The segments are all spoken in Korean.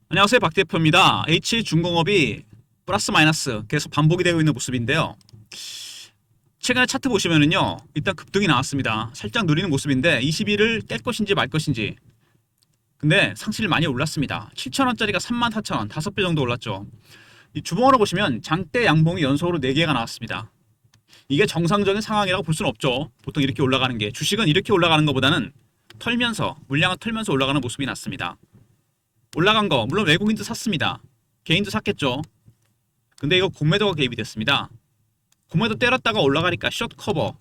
안녕하세요, 박 대표입니다. H중공업이 플러스 마이너스 계속 반복이 되고 있는 모습인데요. 최근에 차트 보시면은요, 일단 급등이 나왔습니다. 살짝 누리는 모습인데 20일을 깰 것인지 말 것인지. 근데 상승률 많이 올랐습니다. 7,000원짜리가 34,000원, 5배 정도 올랐죠. 이 주봉으로 보시면 장대 양봉이 연속으로 4개가 나왔습니다. 이게 정상적인 상황이라고 볼 수는 없죠. 보통 이렇게 올라가는 게. 주식은 이렇게 올라가는 것보다는 털면서, 물량을 털면서 올라가는 모습이 났습니다. 올라간 거 물론 외국인도 샀습니다. 개인도 샀겠죠. 근데 이거 공매도가 개입이 됐습니다. 공매도 때렸다가 올라가니까 숏 커버,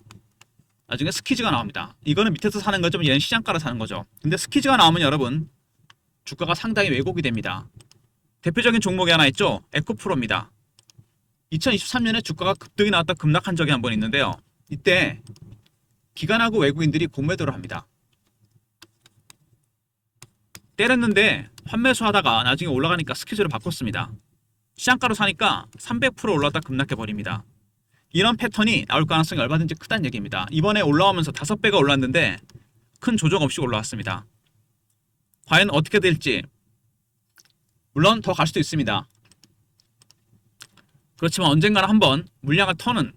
나중에 스키즈가 나옵니다. 이거는 밑에서 사는 거죠. 얘는 시장가로 사는 거죠. 근데 스키즈가 나오면 여러분 주가가 상당히 왜곡이 됩니다. 대표적인 종목이 하나 있죠. 에코프로입니다. 2023년에 주가가 급등이 나왔다 급락한 적이 한 번 있는데요. 이때 기관하고 외국인들이 공매도를 합니다. 때렸는데 환매수 하다가 나중에 올라가니까 스케줄을 바꿨습니다. 시장가로 사니까 300% 올랐다 급락해버립니다. 이런 패턴이 나올 가능성이 얼마든지 크다는 얘기입니다. 이번에 올라오면서 5배가 올랐는데 큰 조정 없이 올라왔습니다. 과연 어떻게 될지, 물론 더 갈 수도 있습니다. 그렇지만 언젠가는 한번 물량을 터는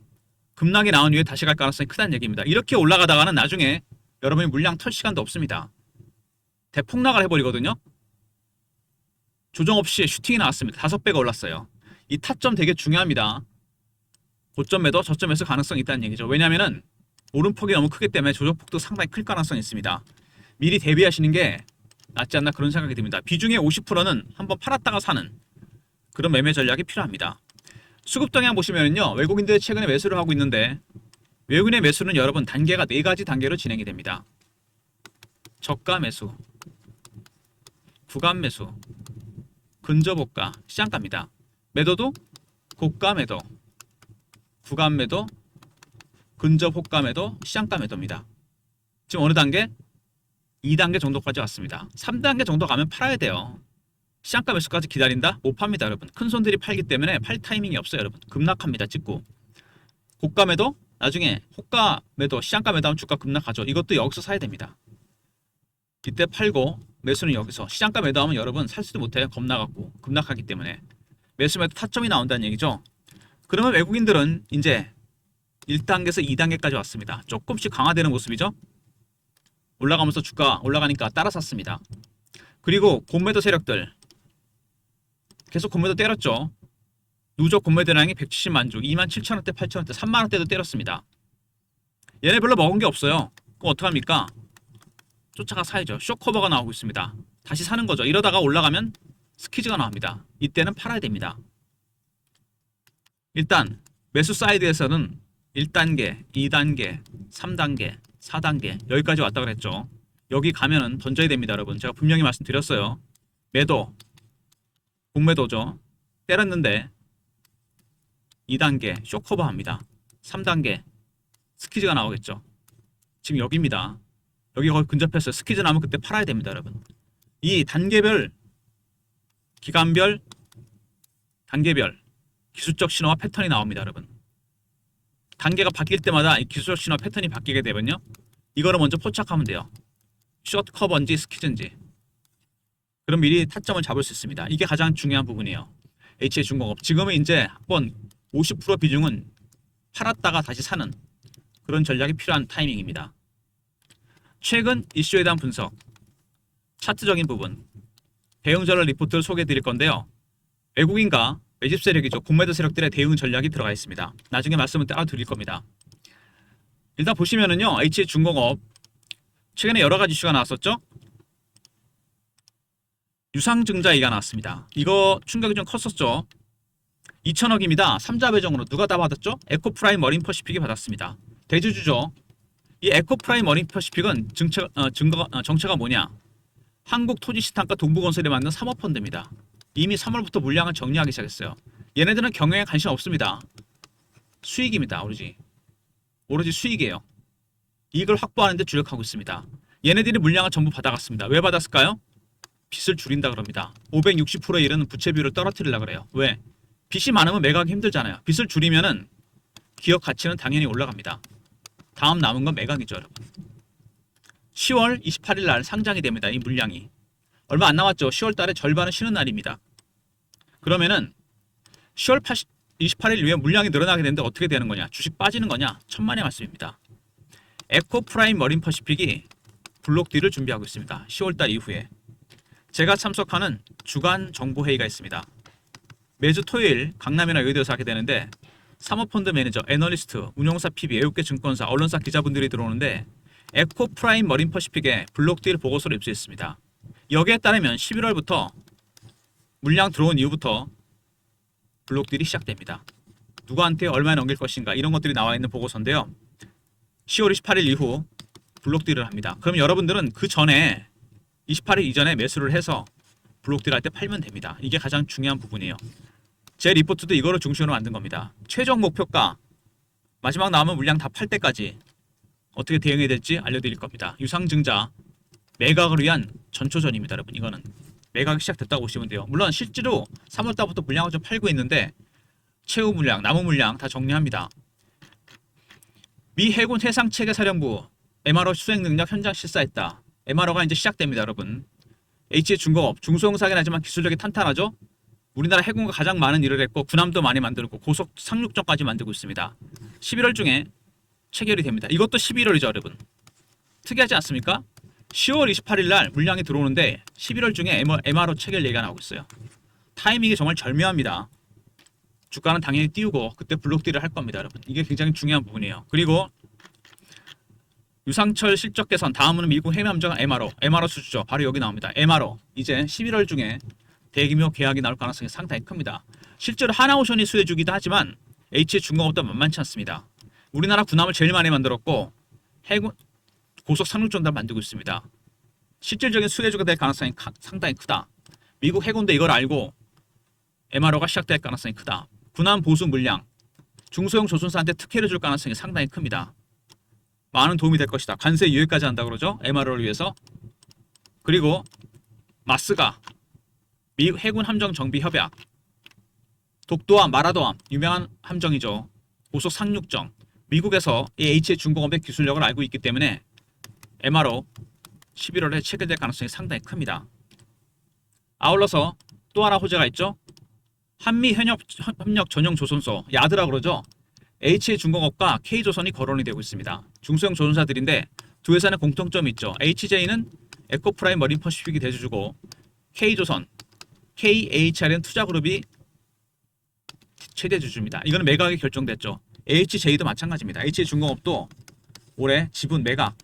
급락이 나온 이후에 다시 갈 가능성이 크다는 얘기입니다. 이렇게 올라가다가는 나중에 여러분이 물량 털 시간도 없습니다. 대폭락을 해버리거든요. 조정 없이 슈팅이 나왔습니다. 5배가 올랐어요. 이 타점 되게 중요합니다. 고점에도 저점에서 가능성이 있다는 얘기죠. 왜냐하면 오름폭이 너무 크기 때문에 조정폭도 상당히 클 가능성이 있습니다. 미리 대비하시는 게 낫지 않나 그런 생각이 듭니다. 비중의 50%는 한번 팔았다가 사는 그런 매매 전략이 필요합니다. 수급 동향 보시면요, 외국인들이 최근에 매수를 하고 있는데 외국인의 매수는 여러분 단계가 4가지 단계로 진행이 됩니다. 저가 매수, 구간 매수, 근저고가, 시장가입니다. 매도도 고가 매도, 구간 매도, 근저고가 매도, 시장가 매도입니다. 지금 어느 단계? 2단계 정도까지 왔습니다. 3단계 정도 가면 팔아야 돼요. 시장가 매수까지 기다린다? 못 팝니다, 여러분. 큰 손들이 팔기 때문에 팔 타이밍이 없어요, 여러분. 급락합니다, 찍고. 고가 매도, 나중에 호가 매도, 시장가 매도 하면 주가 급락하죠. 이것도 여기서 사야 됩니다. 이때 팔고 매수는 여기서, 시장가 매도하면 여러분 살 수도 못해요. 겁나갖고 급락하기 때문에. 매수 매도 타점이 나온다는 얘기죠. 그러면 외국인들은 이제 1단계에서 2단계까지 왔습니다. 조금씩 강화되는 모습이죠. 올라가면서 주가 올라가니까 따라 샀습니다. 그리고 공매도 세력들 계속 공매도 때렸죠. 누적 공매도량이 170만 주, 27,000원대, 8,000원대, 3만원대도 때렸습니다. 얘네 별로 먹은 게 없어요. 그럼 어떡합니까? 쫓아가 사야죠. 쇼커버가 나오고 있습니다. 다시 사는 거죠. 이러다가 올라가면 스키즈가 나옵니다. 이때는 팔아야 됩니다. 일단 매수 사이드에서는 1단계, 2단계, 3단계, 4단계 여기까지 왔다 그랬죠. 여기 가면은 던져야 됩니다, 여러분. 제가 분명히 말씀드렸어요. 매도, 공매도죠. 때렸는데 2단계 쇼커버 합니다. 3단계 스키즈가 나오겠죠. 지금 여기입니다. 여기 거의 근접했어요. 스키즈 나오면 그때 팔아야 됩니다, 여러분. 이 단계별, 기간별, 단계별 기술적 신호와 패턴이 나옵니다, 여러분. 단계가 바뀔 때마다 이 기술적 신호 패턴이 바뀌게 되면요, 이거를 먼저 포착하면 돼요. 숏 커버인지 스키즈인지. 그럼 미리 타점을 잡을 수 있습니다. 이게 가장 중요한 부분이에요. H중공업 지금은 이제 한번 50% 비중은 팔았다가 다시 사는 그런 전략이 필요한 타이밍입니다. 최근 이슈에 대한 분석, 차트적인 부분, 대응 전략 리포트를 소개해 드릴 건데요. 외국인과 매집 세력이죠. 공매도 세력들의 대응 전략이 들어가 있습니다. 나중에 말씀을 따라 드릴 겁니다. 일단 보시면은요, H중공업 최근에 여러 가지 이슈가 나왔었죠. 유상증자 얘기가 나왔습니다. 이거 충격이 좀 컸었죠. 2천억입니다. 3자 배정으로 누가 다 받았죠? 에코프라임 머린 퍼시픽이 받았습니다. 대주주죠. 이 에코프라임 머린 퍼시픽은 정체가 뭐냐? 한국토지시탄과 동부건설이 만든 사모펀드입니다. 이미 3월부터 물량을 정리하기 시작했어요. 얘네들은 경영에 관심 없습니다. 수익입니다. 오로지 수익이에요. 이익을 확보하는 데 주력하고 있습니다. 얘네들이 물량을 전부 받아갔습니다. 왜 받았을까요? 빚을 줄인다 그럽니다. 560%에 이르는 부채 비율을 떨어뜨리려고 그래요. 왜? 빚이 많으면 매각하기 힘들잖아요. 빚을 줄이면은 기업 가치는 당연히 올라갑니다. 다음 남은 건 매각이죠, 여러분. 10월 28일 날 상장이 됩니다. 이 물량이. 얼마 안 남았죠. 10월 달에 절반은 쉬는 날입니다. 그러면은 10월 28일 이후에 물량이 늘어나게 되는데 어떻게 되는 거냐? 주식 빠지는 거냐? 천만의 말씀입니다. 에코프라임 머린퍼시픽이 블록딜을 준비하고 있습니다. 10월 달 이후에. 제가 참석하는 주간 정보회의가 있습니다. 매주 토요일 강남이나 여의도에서 하게 되는데 사모펀드 매니저, 애널리스트, 운용사 PB, 외국계 증권사, 언론사 기자분들이 들어오는데 에코프라임 머린퍼시픽에 블록딜 보고서를 입수했습니다. 여기에 따르면 11월부터 물량 들어온 이후부터 블록딜이 시작됩니다. 누구한테 얼마나 넘길 것인가 이런 것들이 나와 있는 보고서인데요. 10월 28일 이후 블록딜을 합니다. 그럼 여러분들은 그 전에 28일 이전에 매수를 해서 블록딜 할 때 팔면 됩니다. 이게 가장 중요한 부분이에요. 제 리포트도 이거를 중심으로 만든 겁니다. 최종 목표가 마지막 남은 물량 다 팔 때까지 어떻게 대응해야 될지 알려드릴 겁니다. 유상증자 매각을 위한 전초전입니다. 여러분 이거는 매각이 시작됐다고 보시면 돼요. 물론 실제로 3월달부터 물량을 좀 팔고 있는데 최후 물량, 남은 물량 다 정리합니다. 미 해군 해상체계사령부 MRO 수행 능력 현장 실사했다. MRO가 이제 시작됩니다. 여러분 H중공업 중소형사긴 하지만 기술력이 탄탄하죠. 우리나라 해군과 가장 많은 일을 했고 군함도 많이 만들고 고속 상륙정까지 만들고 있습니다. 11월 중에 체결이 됩니다. 이것도 11월이죠. 여러분 특이하지 않습니까? 10월 28일 날 물량이 들어오는데 11월 중에 MRO 체결 얘기가 나오고 있어요. 타이밍이 정말 절묘합니다. 주가는 당연히 띄우고 그때 블록딜을 할 겁니다. 여러분 이게 굉장히 중요한 부분이에요. 그리고 유상철 실적 개선 다음은 미국 해남정 MRO 수주죠. 바로 여기 나옵니다. MRO 이제 11월 중에 대규모 계약이 나올 가능성이 상당히 큽니다. 실제로 하나오션이 수혜주기도 하지만 H중공업도 만만치 않습니다. 우리나라 군함을 제일 많이 만들었고 해군 고속 상륙전도 만들고 있습니다. 실질적인 수혜주가 될 가능성이 상당히 크다. 미국 해군도 이걸 알고 MRO가 시작될 가능성이 크다. 군함 보수 물량, 중소형 조선사한테 특혜를 줄 가능성이 상당히 큽니다. 많은 도움이 될 것이다. 관세 유예까지 한다 그러죠. MRO를 위해서. 그리고 마스가 미국 해군 함정 정비 협약, 독도함, 마라도함 유명한 함정이죠. 고속 상륙정. 미국에서 이 H중공업의 기술력을 알고 있기 때문에 MRO 11월에 체결될 가능성이 상당히 큽니다. 아울러서 또 하나 호재가 있죠. 한미 협력 전용 조선소 야드라 그러죠. H중공업과 K조선이 거론이 되고 있습니다. 중소형 조선사들인데 두 회사는 공통점이 있죠. HJ는 에코프라임 머린퍼시픽이 대주주고 K조선, KHR은 투자그룹이 최대 주주입니다. 이거는 매각이 결정됐죠. HJ도 마찬가지입니다. H중공업도 올해 지분 매각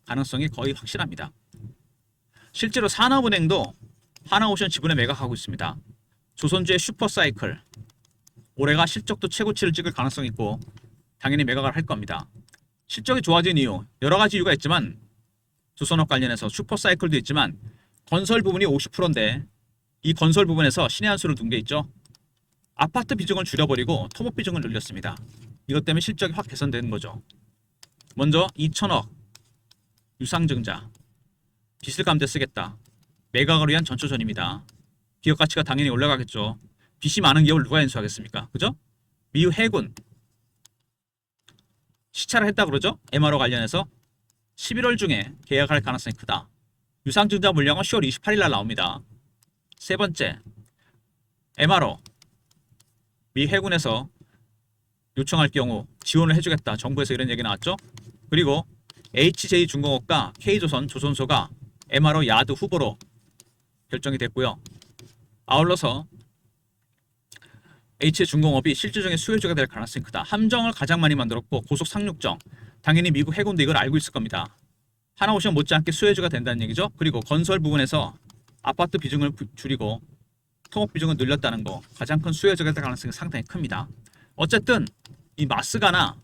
가능성이 거의 확실합니다. 실제로 산업은행도 하나오션 지분에 매각하고 있습니다. 조선주의 슈퍼사이클 올해가 실적도 최고치를 찍을 가능성이 있고 당연히 매각을 할 겁니다. 실적이 좋아진 이유 여러 가지 이유가 있지만 조선업 관련해서 슈퍼사이클도 있지만 건설 부분이 50%인데 이 건설 부분에서 신의 한 수를 둔 게 있죠. 아파트 비중을 줄여버리고 토목 비중을 늘렸습니다. 이것 때문에 실적이 확 개선되는 거죠. 먼저 2천억 유상증자 빚을 감대 쓰겠다. 매각을 위한 전초전입니다. 기업 가치가 당연히 올라가겠죠. 빚이 많은 기업을 누가 인수하겠습니까? 그죠? 미국 해군 시찰을 했다 그러죠? MRO 관련해서 11월 중에 계약할 가능성이 크다. 유상증자 물량은 10월 28일 날 나옵니다. 세 번째, MRO 미 해군에서 요청할 경우 지원을 해주겠다. 정부에서 이런 얘기 나왔죠? 그리고 HJ중공업과 K조선 조선소가 MRO 야드 후보로 결정이 됐고요. 아울러서 H중공업이 실질적인 수혜주가 될 가능성이 크다. 함정을 가장 많이 만들었고 고속 상륙정 당연히 미국 해군도 이걸 알고 있을 겁니다. 하나오션 못지않게 수혜주가 된다는 얘기죠. 그리고 건설 부분에서 아파트 비중을 줄이고 토목 비중을 늘렸다는 거 가장 큰 수혜주가 될 가능성이 상당히 큽니다. 어쨌든 이 마스가나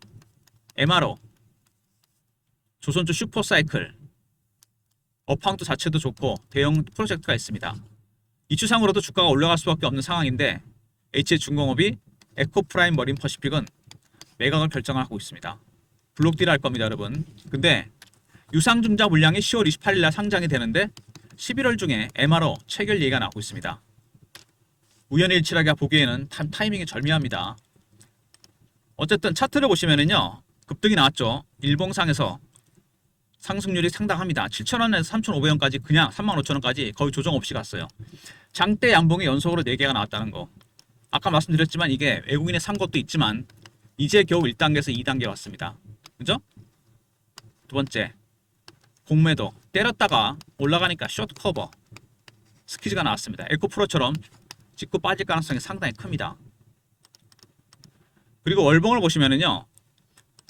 MRO 조선주 슈퍼사이클 업황도 자체도 좋고 대형 프로젝트가 있습니다. 이추상으로도 주가가 올라갈 수밖에 없는 상황인데 H중공업이 에코프라임 머린퍼시픽은 매각을 결정하고 있습니다. 블록딜 할 겁니다, 여러분. 근데 유상증자 물량이 10월 28일 날 상장이 되는데 11월 중에 MRO 체결 얘기가 나오고 있습니다. 우연일치하게 보기에는 타이밍이 절묘합니다. 어쨌든 차트를 보시면은요. 급등이 나왔죠. 일봉상에서 상승률이 상당합니다. 7,000원에서 3,500원까지 그냥 35,000원까지 거의 조정 없이 갔어요. 장대 양봉이 연속으로 4개가 나왔다는 거. 아까 말씀드렸지만 이게 외국인이 산 것도 있지만 이제 겨우 1단계에서 2단계 왔습니다. 그죠? 두 번째, 공매도 때렸다가 올라가니까 숏 커버 스퀴즈가 나왔습니다. 에코프로처럼 찍고 빠질 가능성이 상당히 큽니다. 그리고 월봉을 보시면은요,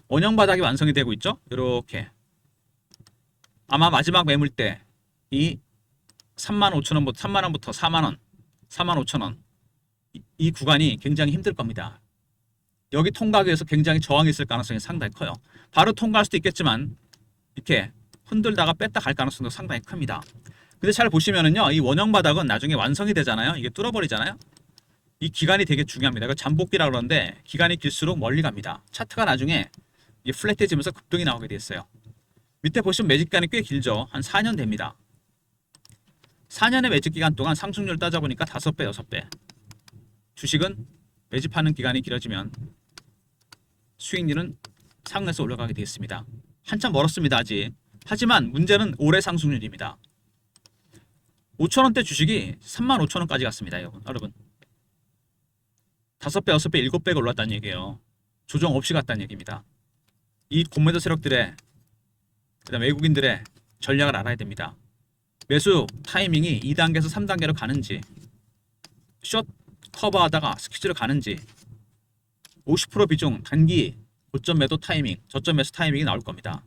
원형 바닥이 완성이 되고 있죠. 이렇게 아마 마지막 매물 때 이 35,000원부터 3만원부터 4만원, 45,000원 이 구간이 굉장히 힘들 겁니다. 여기 통과하기 위해서 굉장히 저항이 있을 가능성이 상당히 커요. 바로 통과할 수도 있겠지만 이렇게 흔들다가 뺐다 갈 가능성도 상당히 큽니다. 근데 잘 보시면은요, 이 원형 바닥은 나중에 완성이 되잖아요. 이게 뚫어버리잖아요. 이 기간이 되게 중요합니다. 이거 잠복기라고 그러는데 기간이 길수록 멀리 갑니다. 차트가 나중에 이게 플랫해지면서 급등이 나오게 돼 있어요. 밑에 보시면 매집 기간이 꽤 길죠. 한 4년 됩니다. 4년의 매집 기간 동안 상승률 따져보니까 5배, 6배. 주식은 매집하는 기간이 길어지면 수익률은 상승해서 올라가게 되어 있습니다. 한참 멀었습니다, 아직. 하지만 문제는 올해 상승률입니다. 5,000원대 주식이 35,000원까지 갔습니다, 여러분. 5배, 6배, 7배가 올랐다는 얘기예요. 조정 없이 갔다는 얘기입니다. 이 공매도 세력들의, 그다음 외국인들의 전략을 알아야 됩니다. 매수 타이밍이 2단계에서 3단계로 가는지, 숏 커버하다가 스퀴즈로 가는지, 50% 비중 단기 고점 매도 타이밍, 저점 매수 타이밍이 나올 겁니다.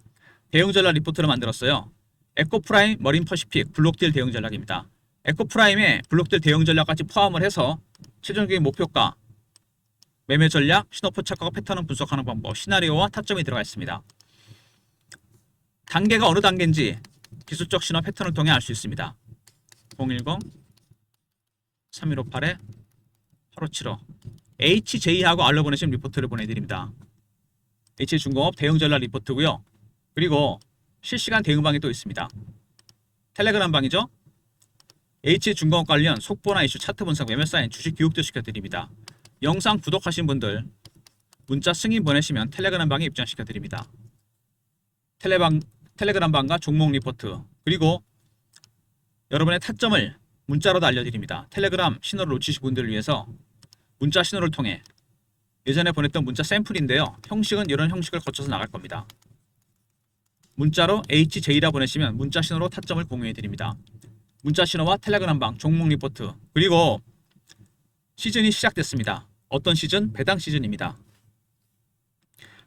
대응 전략 리포트를 만들었어요. 에코프라임, 머린퍼시픽, 블록딜 대응 전략입니다. 에코프라임에 블록딜 대응 전략까지 포함을 해서 최종적인 목표가, 매매 전략, 신호 포착하고 패턴을 분석하는 방법, 시나리오와 타점이 들어가 있습니다. 단계가 어느 단계인지 기술적 신호 패턴을 통해 알 수 있습니다. 010-3158-8575 HJ하고 알려보내신 리포트를 보내드립니다. HJ중공업 대응 전략 리포트고요. 그리고 실시간 대응방이 또 있습니다. 텔레그램 방이죠. HJ중공업 관련 속보나 이슈, 차트 분석, 매매 사인, 주식 교육도 시켜드립니다. 영상 구독하신 분들 문자 승인 보내시면 텔레그램 방에 입장시켜드립니다. 텔레그램 방과 종목 리포트, 그리고 여러분의 타점을 문자로도 알려드립니다. 텔레그램 신호를 놓치신 분들을 위해서 문자 신호를 통해 예전에 보냈던 문자 샘플인데요. 형식은 이런 형식을 거쳐서 나갈 겁니다. 문자로 HJ라 보내시면 문자 신호로 타점을 공유해드립니다. 문자 신호와 텔레그램 방, 종목 리포트, 그리고 시즌이 시작됐습니다. 어떤 시즌? 배당 시즌입니다.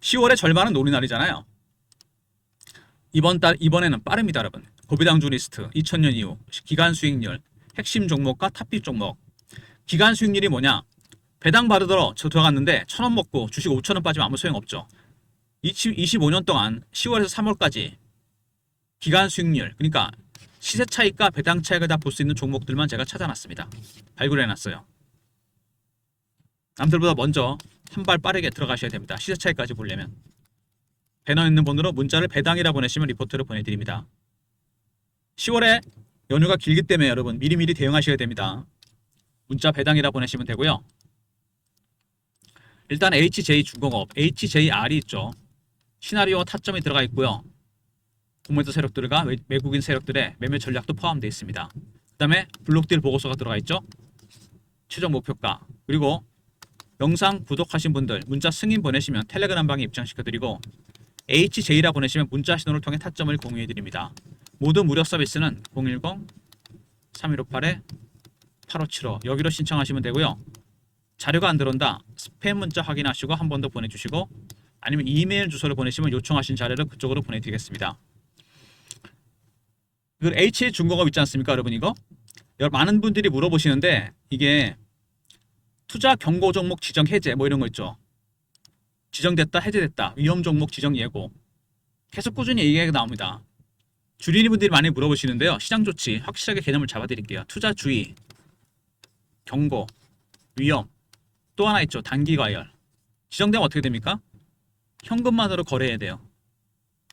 10월의 절반은 놀이날이잖아요. 이번에는 빠릅니다, 여러분. 고비당주 리스트, 2000년 이후 기간 수익률, 핵심 종목과 탑픽 종목. 기간 수익률이 뭐냐? 배당 받으러 들어갔는데 1,000원 먹고 주식 5,000원 빠지면 아무 소용없죠. 25년 동안 10월에서 3월까지 기간 수익률, 그러니까 시세 차익과 배당 차익을 다 볼 수 있는 종목들만 제가 찾아놨습니다. 발굴해놨어요. 남들보다 먼저 한 발 빠르게 들어가셔야 됩니다. 시세 차익까지 보려면. 배너 있는 번호로 문자를 배당이라 보내시면 리포트를 보내드립니다. 10월에 연휴가 길기 때문에 여러분 미리미리 대응하셔야 됩니다. 문자 배당이라 보내시면 되고요. 일단 HJ중공업, HJR이 있죠. 시나리오 타점이 들어가 있고요. 공매도 세력들과 외국인 세력들의 매매 전략도 포함되어 있습니다. 그 다음에 블록딜 보고서가 들어가 있죠. 최종 목표가, 그리고 영상 구독하신 분들 문자 승인 보내시면 텔레그램 방에 입장시켜드리고 HJ라 보내시면 문자 신호를 통해 타점을 공유해드립니다. 모든 무료 서비스는 010-3158-8575 여기로 신청하시면 되고요. 자료가 안 들어온다, 스팸 문자 확인하시고 한 번 더 보내주시고, 아니면 이메일 주소를 보내시면 요청하신 자료를 그쪽으로 보내드리겠습니다. 그 HJ중공업 있지 않습니까, 여러분? 이거 많은 분들이 물어보시는데 이게 투자 경고 종목 지정 해제 뭐 이런 거 있죠. 지정됐다, 해제됐다, 위험 종목 지정 예고, 계속 꾸준히 얘기가 나옵니다. 주린이분들이 많이 물어보시는데요. 시장 조치 확실하게 개념을 잡아드릴게요. 투자 주의, 경고, 위험, 또 하나 있죠. 단기 과열. 지정되면 어떻게 됩니까? 현금만으로 거래해야 돼요.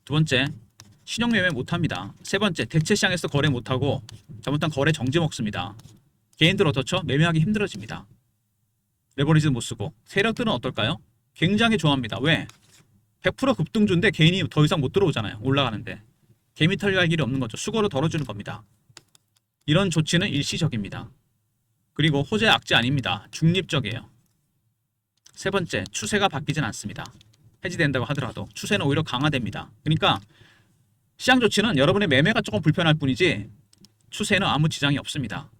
두 번째, 신용 매매 못합니다. 세 번째, 대체 시장에서 거래 못하고 잘못한 거래 정지 먹습니다. 개인들 어떻죠? 매매하기 힘들어집니다. 레버리지도 못 쓰고. 세력들은 어떨까요? 굉장히 좋아합니다. 왜? 100% 급등주인데 개인이 더 이상 못 들어오잖아요. 올라가는데. 개미털 갈 길이 없는 거죠. 수고로 덜어주는 겁니다. 이런 조치는 일시적입니다. 그리고 호재 악재 아닙니다. 중립적이에요. 세 번째, 추세가 바뀌진 않습니다. 해지된다고 하더라도 추세는 오히려 강화됩니다. 그러니까 시장 조치는 여러분의 매매가 조금 불편할 뿐이지 추세는 아무 지장이 없습니다.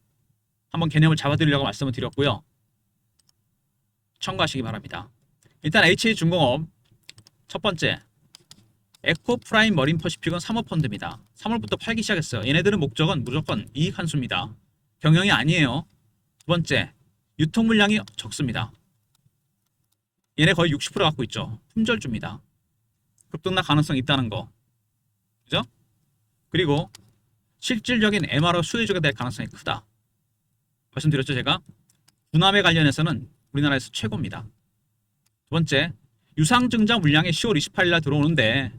한번 개념을 잡아드리려고 말씀을 드렸고요. 참고하시기 바랍니다. 일단 HA중공업 첫 번째, 에코프라임 머린퍼시픽은 사모펀드입니다. 3월부터 팔기 시작했어요. 얘네들은 목적은 무조건 이익 환수입니다. 경영이 아니에요. 두 번째, 유통 물량이 적습니다. 얘네 거의 60% 갖고 있죠. 품절주입니다. 급등락 가능성이 있다는 거. 그죠? 그리고 실질적인 MRO 수혜주가 될 가능성이 크다. 말씀드렸죠, 제가? 군함에 관련해서는 우리나라에서 최고입니다. 두 번째, 유상증자 물량이 10월 28일 날 들어오는데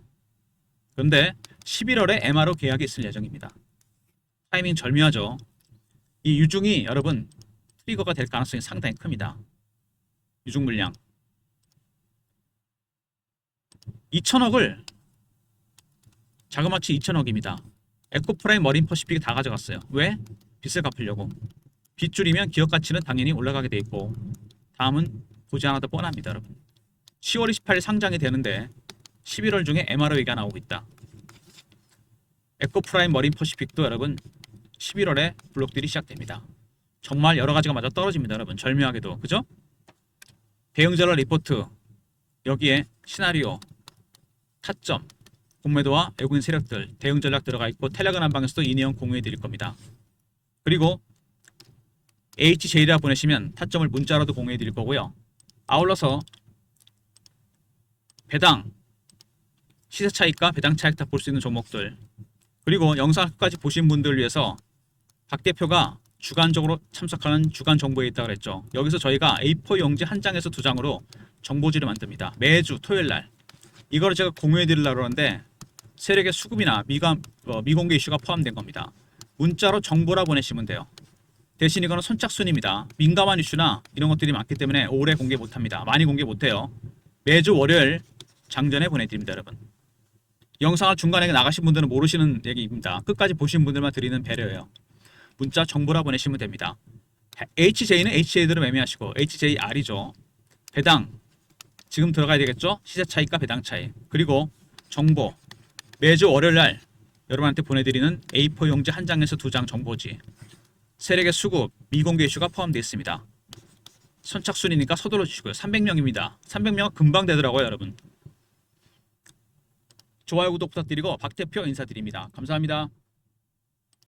그런데 11월에 MRO 계약이 있을 예정입니다. 타이밍 절묘하죠. 이 유중이 여러분 트리거가 될 가능성이 상당히 큽니다. 유중 물량 2천억을 자그마치 2천억입니다. 에코프라임 머린퍼시픽이 다 가져갔어요. 왜? 빚을 갚으려고. 빚 줄이면 기업 가치는 당연히 올라가게 돼 있고 다음은 보지 않아도 뻔합니다, 여러분. 10월 28일 상장이 되는데 11월 중에 MRO가 나오고 있다. 에코프라임 머린퍼시픽도 여러분 11월에 블록딜이 시작됩니다. 정말 여러 가지가 맞아 떨어집니다, 여러분. 절묘하게도. 그죠? 대응 전략 리포트 여기에 시나리오, 타점, 공매도와 외국인 세력들 대응 전략 들어가 있고 텔레그램 방에서도 이 내용 공유해 드릴 겁니다. 그리고 HJ라 보내시면 타점을 문자로도 공유해 드릴 거고요. 아울러서 배당, 시세 차익과 배당 차익 다 볼 수 있는 종목들 그리고 영상 끝까지 보신 분들을 위해서 박 대표가 주간적으로 참석하는 주간 정보에 있다고 그랬죠. 여기서 저희가 A4 용지 한 장에서 두 장으로 정보지를 만듭니다. 매주 토요일 날. 이거를 제가 공유해 드리려고 하는데 세력의 수급이나 미공개 이슈가 포함된 겁니다. 문자로 정보라 보내시면 돼요. 대신 이거는 선착순입니다. 민감한 이슈나 이런 것들이 많기 때문에 오래 공개 못합니다. 많이 공개 못해요. 매주 월요일 장전에 보내드립니다, 여러분. 영상을 중간에 나가신 분들은 모르시는 얘기입니다. 끝까지 보신 분들만 드리는 배려예요. 문자 정보라 보내시면 됩니다. HJ는 HJ대로 매매하시고 HJR이죠. 배당 지금 들어가야 되겠죠? 시세 차익과 배당 차익 그리고 정보 매주 월요일날 여러분한테 보내드리는 A4 용지 한 장에서 두 장 정보지 세력의 수급 미공개 이슈가 포함되어 있습니다. 선착순이니까 서둘러 주시고요. 300명입니다. 300명은 금방 되더라고요, 여러분. 좋아요 구독 부탁드리고 박 대표 인사드립니다. 감사합니다.